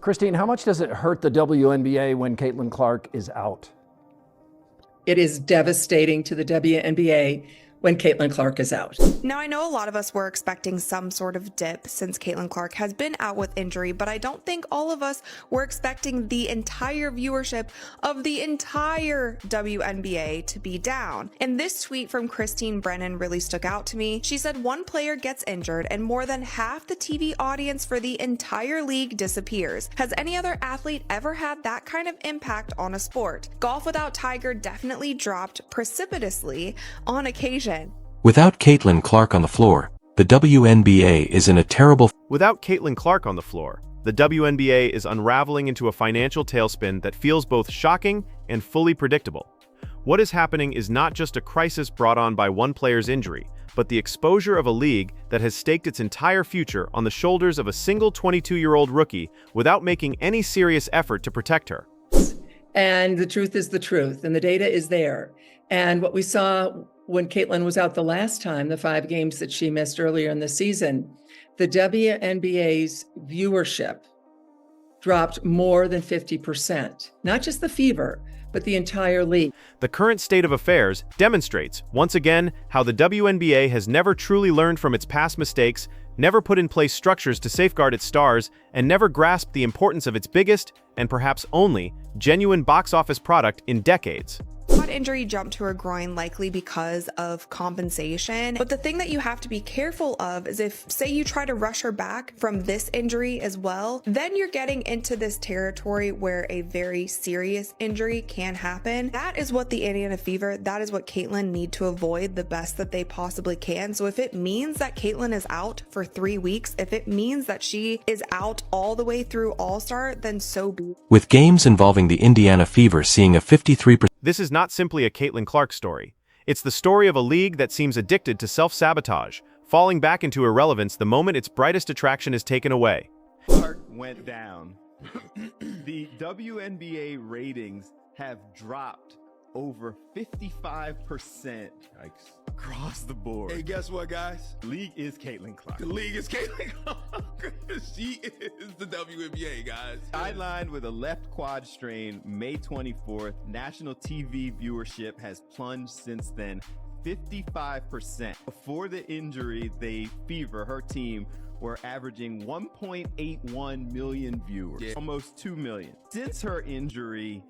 Christine, how much does it hurt the WNBA when Caitlin Clark is out? It is devastating to the WNBA when Caitlin Clark is out. Now, I know a lot of us were expecting some sort of dip since Caitlin Clark has been out with injury, but I don't think all of us were expecting the entire viewership of the entire WNBA to be down. And this tweet from Christine Brennan really stuck out to me. She said, one player gets injured and more than half the TV audience for the entire league disappears. Has any other athlete ever had that kind of impact on a sport? Golf without Tiger definitely dropped precipitously on occasion. Without Caitlin Clark on the floor, the WNBA is in a terrible... Without Caitlin Clark on the floor, the WNBA is unraveling into a financial tailspin that feels both shocking and fully predictable. What is happening is not just a crisis brought on by one player's injury, but the exposure of a league that has staked its entire future on the shoulders of a single 22-year-old rookie without making any serious effort to protect her. And the truth is the truth, and the data is there. And what we saw when Caitlin was out the last time, the 5 games that she missed earlier in the season, the WNBA's viewership dropped more than 50%. Not just the Fever, but the entire league. The current state of affairs demonstrates, once again, how the WNBA has never truly learned from its past mistakes, never put in place structures to safeguard its stars, and never grasped the importance of its biggest, and perhaps only, genuine box office product in decades. Quad injury jumped to her groin likely because of compensation. But the thing that you have to be careful of is if, say, you try to rush her back from this injury as well, then you're getting into this territory where a very serious injury can happen. That is what the Indiana Fever, that is what Caitlin need to avoid the best that they possibly can. So if it means that Caitlin is out for 3 weeks, if it means that she is out all the way through All-Star, then so be it. With games involving the Indiana Fever seeing a 53%. This is not simply a Caitlin Clark story. It's the story of a league that seems addicted to self-sabotage, falling back into irrelevance the moment its brightest attraction is taken away. Clark went down. The WNBA ratings have dropped over 55% across the board. Hey, guess what, guys? The league is Caitlin Clark. The league is Caitlin Clark. She is the WNBA, guys. Sidelined with a left quad strain May 24th. National TV viewership has plunged since then 55%. Before the injury, the Fever, her team, were averaging 1.81 million viewers, almost 2 million. Since her injury,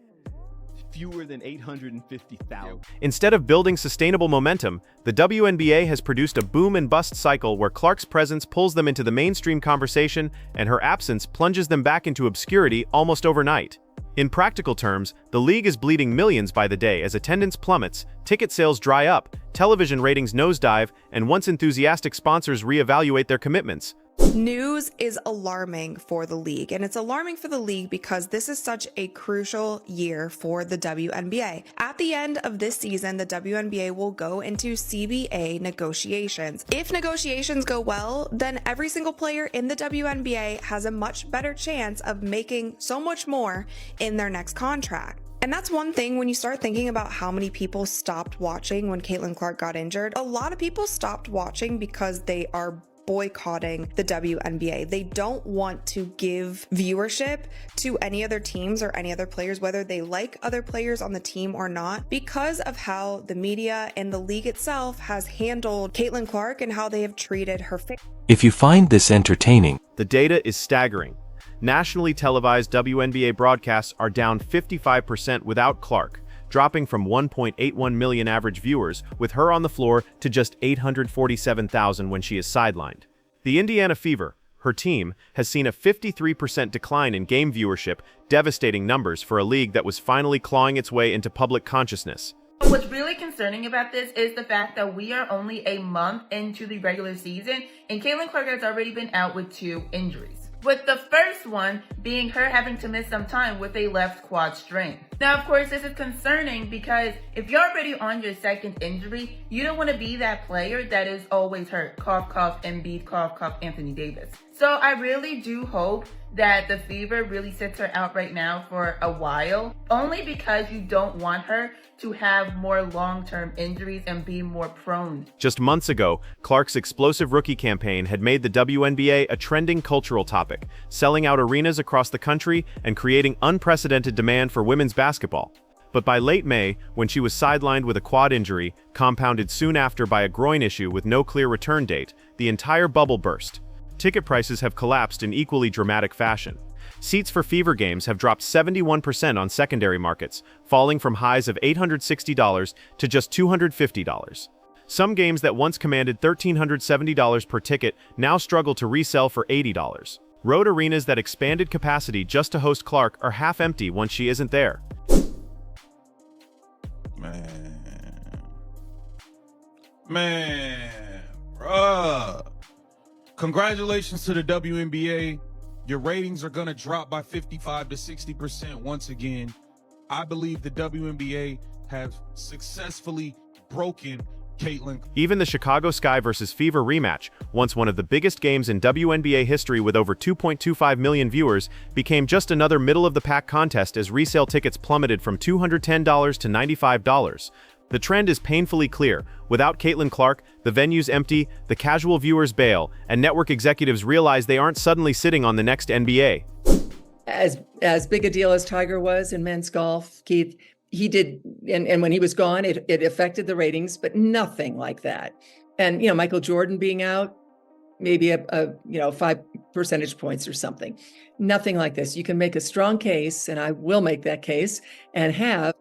fewer than 850,000. Instead of building sustainable momentum, the WNBA has produced a boom and bust cycle where Clark's presence pulls them into the mainstream conversation and her absence plunges them back into obscurity almost overnight. In practical terms, the league is bleeding millions by the day as attendance plummets, ticket sales dry up, television ratings nosedive, and once enthusiastic sponsors reevaluate their commitments. News is alarming for the league, and it's alarming for the league because this is such a crucial year for the WNBA. At the end of this season, the WNBA will go into CBA negotiations. If negotiations go well, then every single player in the WNBA has a much better chance of making so much more in their next contract. And that's one thing when you start thinking about how many people stopped watching when Caitlin Clark got injured. A lot of people stopped watching because they are boycotting the WNBA. They don't want to give viewership to any other teams or any other players, whether they like other players on the team or not, because of how the media and the league itself has handled Caitlin Clark and how they have treated her family. If you find this entertaining, the data is staggering. Nationally televised WNBA broadcasts are down 55% without Clark, dropping from 1.81 million average viewers with her on the floor to just 847,000 when she is sidelined. The Indiana Fever, her team, has seen a 53% decline in game viewership, devastating numbers for a league that was finally clawing its way into public consciousness. What's really concerning about this is the fact that we are only a month into the regular season, and Caitlin Clark has already been out with 2 injuries. With the first one being her having to miss some time with a left quad strain. Now, of course, this is concerning because if you're already on your second injury, you don't want to be that player that is always hurt. Cough, cough, Embiid, cough, cough, Anthony Davis. So I really do hope that the fever really sits her out right now for a while, only because you don't want her to have more long-term injuries and be more prone. Just months ago, Clark's explosive rookie campaign had made the WNBA a trending cultural topic, selling out arenas across the country and creating unprecedented demand for women's basketball. But by late May, when she was sidelined with a quad injury, compounded soon after by a groin issue with no clear return date, the entire bubble burst. Ticket prices have collapsed in equally dramatic fashion. Seats for Fever games have dropped 71% on secondary markets, falling from highs of $860 to just $250. Some games that once commanded $1,370 per ticket now struggle to resell for $80. Road arenas that expanded capacity just to host Clark are half empty once she isn't there. Man, bruh. Congratulations to the WNBA. Your ratings are going to drop by 55 to 60% once again. I believe the WNBA have successfully broken Caitlin. Even the Chicago Sky vs. Fever rematch, once one of the biggest games in WNBA history with over 2.25 million viewers, became just another middle-of-the-pack contest as resale tickets plummeted from $210 to $95. The trend is painfully clear. Without Caitlin Clark, the venue's empty, the casual viewers bail, and network executives realize they aren't suddenly sitting on the next NBA. As big a deal as Tiger was in men's golf, Keith, he did, and when he was gone, it affected the ratings, but nothing like that. And, Michael Jordan being out, maybe a 5 percentage points or something. Nothing like this. You can make a strong case, and I will make that case, and have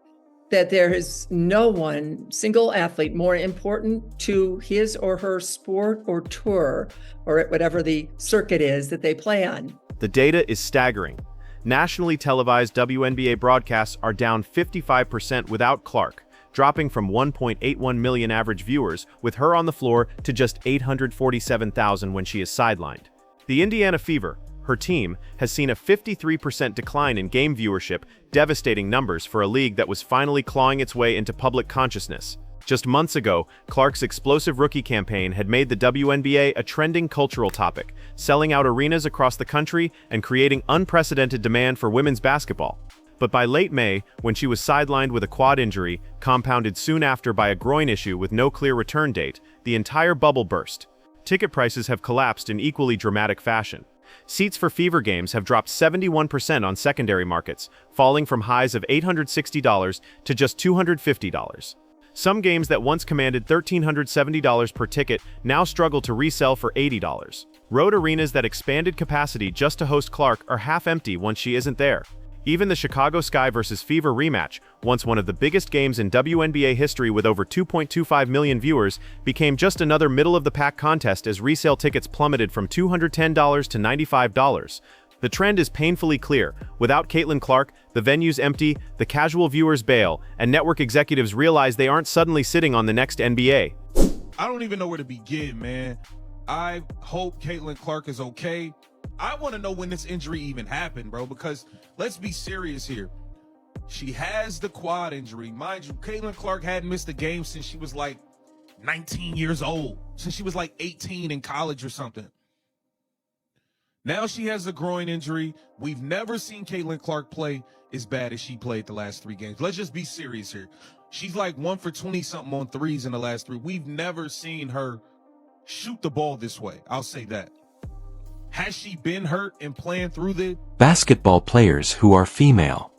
that there is no one single athlete more important to his or her sport or tour or whatever the circuit is that they play on. The data is staggering. Nationally televised WNBA broadcasts are down 55% without Clark, dropping from 1.81 million average viewers with her on the floor to just 847,000 when she is sidelined. The Indiana Fever, her team, has seen a 53% decline in game viewership, devastating numbers for a league that was finally clawing its way into public consciousness. Just months ago, Clark's explosive rookie campaign had made the WNBA a trending cultural topic, selling out arenas across the country and creating unprecedented demand for women's basketball. But by late May, when she was sidelined with a quad injury, compounded soon after by a groin issue with no clear return date, the entire bubble burst. Ticket prices have collapsed in equally dramatic fashion. Seats for Fever games have dropped 71% on secondary markets, falling from highs of $860 to just $250. Some games that once commanded $1,370 per ticket now struggle to resell for $80. Road arenas that expanded capacity just to host Clark are half empty once she isn't there. Even the Chicago Sky vs. Fever rematch, once one of the biggest games in WNBA history with over 2.25 million viewers, became just another middle-of-the-pack contest as resale tickets plummeted from $210 to $95. The trend is painfully clear. Without Caitlin Clark, the venue's empty, the casual viewers bail, and network executives realize they aren't suddenly sitting on the next NBA. I don't even know where to begin, man. I hope Caitlin Clark is okay. I want to know when this injury even happened, bro, because let's be serious here. She has the quad injury. Mind you, Caitlin Clark hadn't missed a game since she was like 19 years old, since she was like 18 in college or something. Now she has a groin injury. We've never seen Caitlin Clark play as bad as she played the last 3 games. Let's just be serious here. She's like 1 for 20-something on threes in the last 3. We've never seen her shoot the ball this way. I'll say that. Has she been hurt and playing through the Basketball players who are female.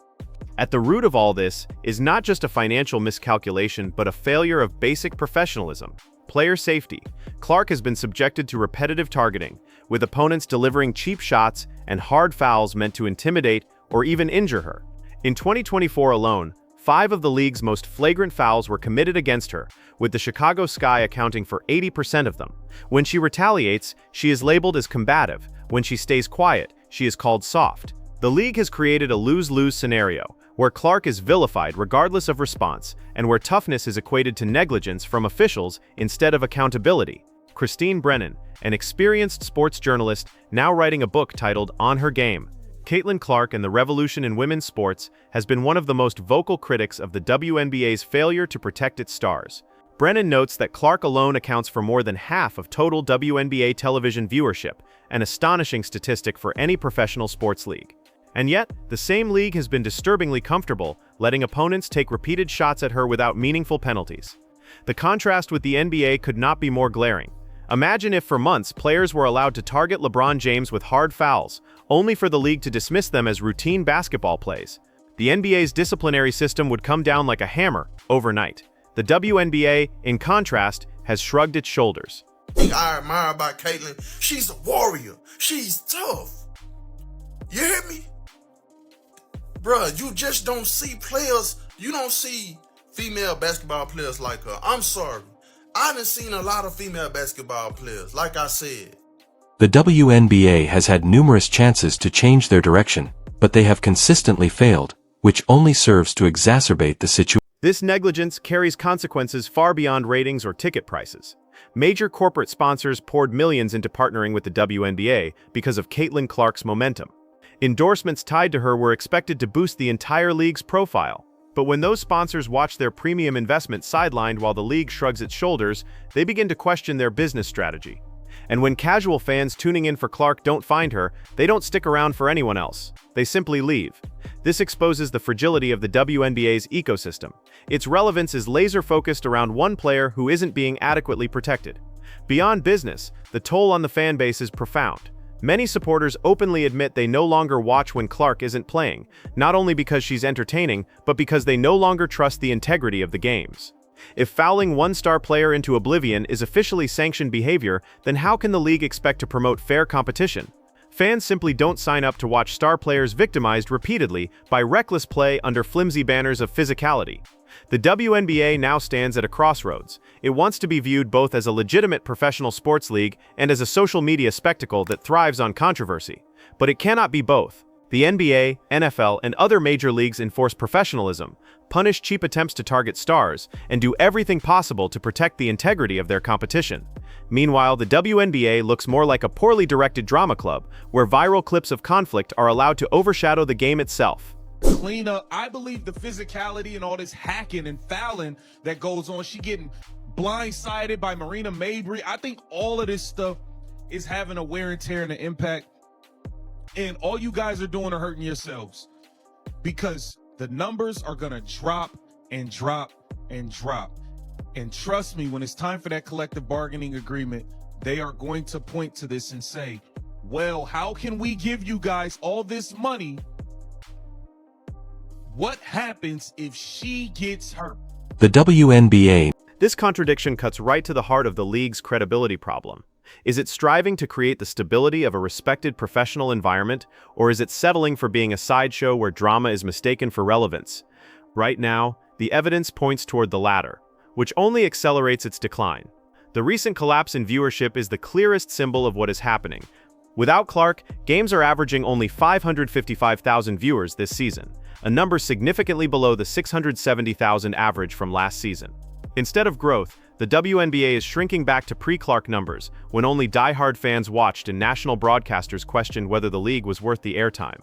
At the root of all this is not just a financial miscalculation, but a failure of basic professionalism. Player safety. Clark has been subjected to repetitive targeting, with opponents delivering cheap shots and hard fouls meant to intimidate or even injure her. In 2024 alone, 5 of the league's most flagrant fouls were committed against her, with the Chicago Sky accounting for 80% of them. When she retaliates, she is labeled as combative. When she stays quiet, she is called soft. The league has created a lose-lose scenario, where Clark is vilified regardless of response, and where toughness is equated to negligence from officials instead of accountability. Christine Brennan, an experienced sports journalist, now writing a book titled On Her Game, Caitlin Clark and the Revolution in Women's Sports, has been one of the most vocal critics of the WNBA's failure to protect its stars. Brennan notes that Clark alone accounts for more than half of total WNBA television viewership, an astonishing statistic for any professional sports league. And yet, the same league has been disturbingly comfortable, letting opponents take repeated shots at her without meaningful penalties. The contrast with the NBA could not be more glaring. Imagine if for months players were allowed to target LeBron James with hard fouls, only for the league to dismiss them as routine basketball plays. The NBA's disciplinary system would come down like a hammer overnight. The WNBA, in contrast, has shrugged its shoulders. I admire about Caitlin. She's a warrior. She's tough. You hear me? Bruh, you just don't see players. You don't see female basketball players like her. I'm sorry. I done seen a lot of female basketball players, like I said. The WNBA has had numerous chances to change their direction, but they have consistently failed, which only serves to exacerbate the situation. This negligence carries consequences far beyond ratings or ticket prices. Major corporate sponsors poured millions into partnering with the WNBA because of Caitlin Clark's momentum. Endorsements tied to her were expected to boost the entire league's profile. But when those sponsors watch their premium investment sidelined while the league shrugs its shoulders, they begin to question their business strategy. And when casual fans tuning in for Clark don't find her, they don't stick around for anyone else. They simply leave. This exposes the fragility of the WNBA's ecosystem. Its relevance is laser-focused around one player who isn't being adequately protected. Beyond business, the toll on the fan base is profound. Many supporters openly admit they no longer watch when Clark isn't playing, not only because she's entertaining, but because they no longer trust the integrity of the games. If fouling one star player into oblivion is officially sanctioned behavior, then how can the league expect to promote fair competition? Fans simply don't sign up to watch star players victimized repeatedly by reckless play under flimsy banners of physicality. The WNBA now stands at a crossroads. It wants to be viewed both as a legitimate professional sports league and as a social media spectacle that thrives on controversy. But it cannot be both. The NBA, NFL, and other major leagues enforce professionalism, punish cheap attempts to target stars, and do everything possible to protect the integrity of their competition. Meanwhile, the WNBA looks more like a poorly directed drama club, where viral clips of conflict are allowed to overshadow the game itself. Clean up. I believe the physicality and all this hacking and fouling that goes on. She getting blindsided by Marina Mabry. I think all of this stuff is having a wear and tear and an impact. And all you guys are doing are hurting yourselves, because the numbers are going to drop and drop and drop. And trust me, when it's time for that collective bargaining agreement, they are going to point to this and say, well, how can we give you guys all this money? What happens if she gets hurt? The WNBA. This contradiction cuts right to the heart of the league's credibility problem. Is it striving to create the stability of a respected professional environment, or is it settling for being a sideshow where drama is mistaken for relevance? Right now, the evidence points toward the latter, which only accelerates its decline. The recent collapse in viewership is the clearest symbol of what is happening. Without Clark, games are averaging only 555,000 viewers this season, a number significantly below the 670,000 average from last season. Instead of growth, the WNBA is shrinking back to pre-Clark numbers, when only die-hard fans watched and national broadcasters questioned whether the league was worth the airtime.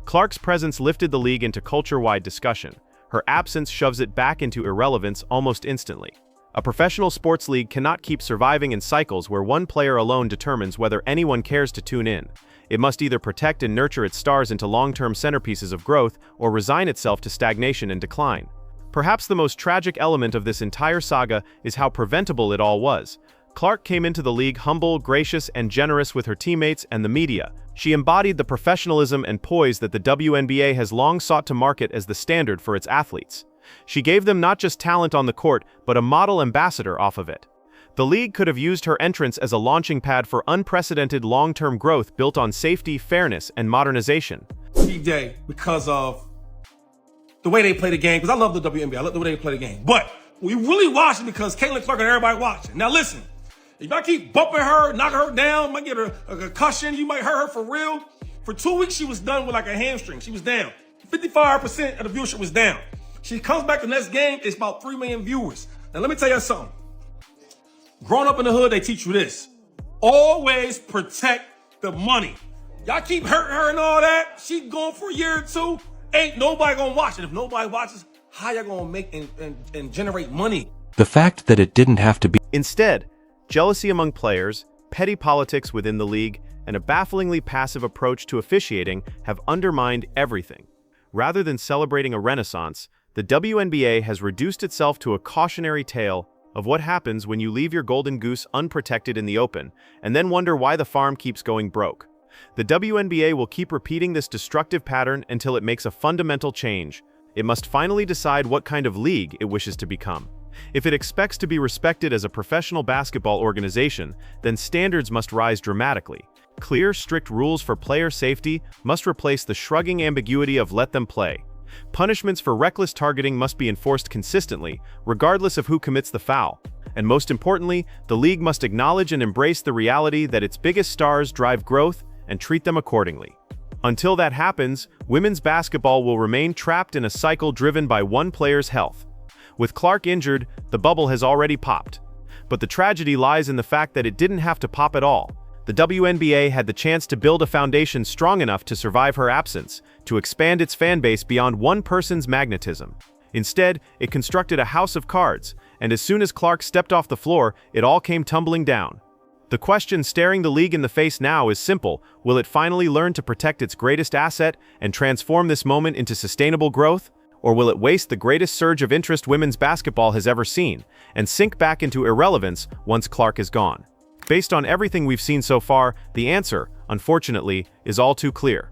Clark's presence lifted the league into culture-wide discussion. Her absence shoves it back into irrelevance almost instantly. A professional sports league cannot keep surviving in cycles where one player alone determines whether anyone cares to tune in. It must either protect and nurture its stars into long-term centerpieces of growth, or resign itself to stagnation and decline. Perhaps the most tragic element of this entire saga is how preventable it all was. Clark came into the league humble, gracious, and generous with her teammates and the media. She embodied the professionalism and poise that the WNBA has long sought to market as the standard for its athletes. She gave them not just talent on the court, but a model ambassador off of it. The league could have used her entrance as a launching pad for unprecedented long-term growth built on safety, fairness, and modernization. DJ, because of the way they play the game, because I love the WNBA. I love the way they play the game. But we really watch it because Caitlin Clark and everybody watching. Now listen, if I keep bumping her, knocking her down, might get her a concussion, you might hurt her for real. For 2 weeks, she was done with like a hamstring. She was down. 55% of the viewership was down. She comes back the next game, it's about 3 million viewers. Now let me tell you something. Growing up in the hood, they teach you this. Always protect the money. Y'all keep hurting her and all that. She going for a year or two. Ain't nobody gonna watch it. If nobody watches, how y'all gonna make and generate money? The fact that it didn't have to be Instead, jealousy among players, petty politics within the league, and a bafflingly passive approach to officiating have undermined everything. Rather than celebrating a renaissance, the WNBA has reduced itself to a cautionary tale of what happens when you leave your golden goose unprotected in the open, and then wonder why the farm keeps going broke. The WNBA will keep repeating this destructive pattern until it makes a fundamental change. It must finally decide what kind of league it wishes to become. If it expects to be respected as a professional basketball organization, then standards must rise dramatically. Clear, strict rules for player safety must replace the shrugging ambiguity of let them play. Punishments for reckless targeting must be enforced consistently, regardless of who commits the foul. And most importantly, the league must acknowledge and embrace the reality that its biggest stars drive growth and treat them accordingly. Until that happens, women's basketball will remain trapped in a cycle driven by one player's health. With Clark injured, the bubble has already popped. But the tragedy lies in the fact that it didn't have to pop at all. The WNBA had the chance to build a foundation strong enough to survive her absence, to expand its fan base beyond one person's magnetism. Instead, it constructed a house of cards, and as soon as Clark stepped off the floor, it all came tumbling down. The question staring the league in the face now is simple: will it finally learn to protect its greatest asset and transform this moment into sustainable growth? Or will it waste the greatest surge of interest women's basketball has ever seen, and sink back into irrelevance once Clark is gone? Based on everything we've seen so far, the answer, unfortunately, is all too clear.